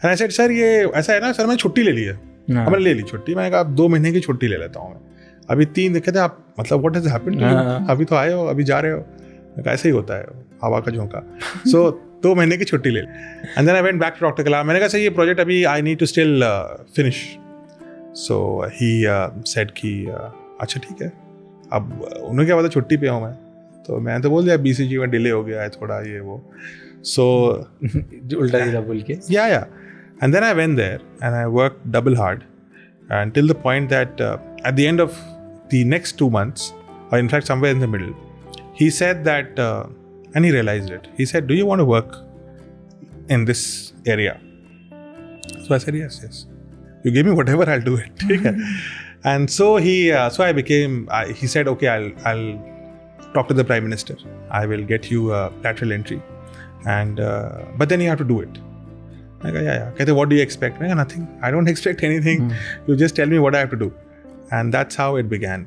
And I said sir ये ऐसा है ना सर, मैंने छुट्टी ले ली है। हाँ। मैंने ले ली छुट्टी, मैंने कहा 2 महीने की छुट्टी ले लेता हूँ मैं, अभी 3 देखे थे आप, मतलब what has happened to you, अभी तो आए हो, अभी जा रहे हो। मैं कहा ऐसे ही होता है, हवा का झोंका। सो 2 महीने की छुट्टी ले ली and then I went back to doctor Kalam. मैंने कहा सर ये प्रोजेक्ट अभी I need to still finish. So he said कि अच्छा ठीक है। अब उन्होंने क्या पता छुट्टी पे हूँ मैं, तो मैंने तो बोल दिया BCG में डिले हो गया है थोड़ा ये वो। सो उल्टा सीधा बोल के yeah. And then I went there and I worked double hard until the point that at the end of the next 2 months, or in fact somewhere in the middle, he said that and he realized it. He said, do you want to work in this area? So I said yes. You give me whatever, I'll do it. ठीक है? And so so I became, he said okay, I'll talk to the Prime Minister, I will get you a lateral entry and but then you have to do it. I go, yeah. कहते what do you expect? मैं कहा nothing. I don't expect anything. You just tell me what I have to do. And that's how it began.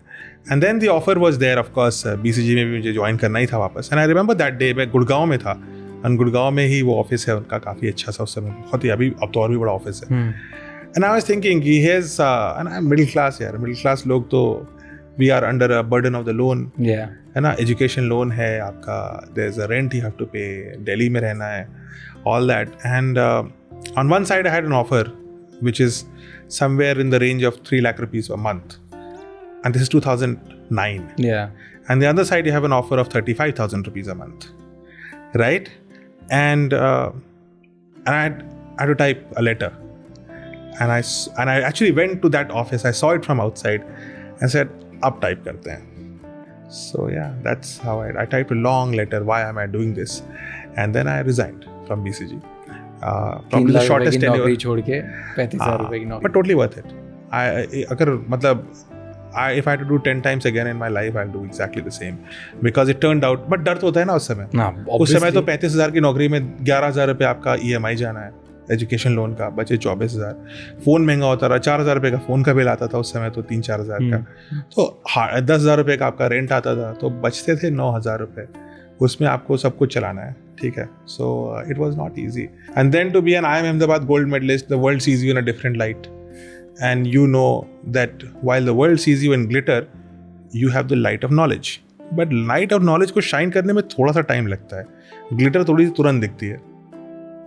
And then the offer was there, of course. BCG में भी मुझे join करना ही था वापस. And I remember that day मैं गुड़गांव में था. और गुड़गांव में ही वो ऑफिस है उनका, काफ़ी अच्छा सा उस समय, बहुत ही, अभी अब तो और भी बड़ा ऑफिस है. And I was thinking कि here's and I'm middle class यार, middle class लोग तो we are under a burden of the loan. yeah. है ना, एजुकेशन लोन है आपका, there's a rent you have to pay, Delhi में रहना है, all that. And on one side I had an offer which is somewhere in the range of 3 lakh rupees a month, and this is 2009. yeah. And the other side you have an offer of 35,000 rupees a month, right? And I had to type a letter, and I actually went to that office. I saw it from outside and said अब type करते हैं. So yeah, that's how I typed a long letter, why am I doing this, and then I resigned from BCG. Probably the shortest tenure. छोड़ के 35,000 रुपए की नौकरी. But totally worth it. अगर मतलब if I had to do 10 times again in my life, I'll do exactly the same because it turned out. But डर तो होता है ना उस समय. उस समय तो 35,000 की नौकरी में 11,000 रुपये आपका EMI जाना है, एजुकेशन लोन का, बचे 24,000. फ़ोन महंगा होता रहा, 4,000 रुपये का फ़ोन का बिल आता था उस समय, तो 3-4,000 का. तो 10,000 रुपये का आपका रेंट आता था, तो बचते थे 9,000 रुपये. उसमें आपको सब कुछ चलाना है, ठीक है. So it was not easy. And then to be an IIM Ahmedabad gold medalist, the world sees you in a different light. And you know that while the world sees you in glitter, you have the light of knowledge. But light of knowledge को shine करने में थोड़ा सा time लगता है. Glitter थोड़ी तुरंत दिखती है.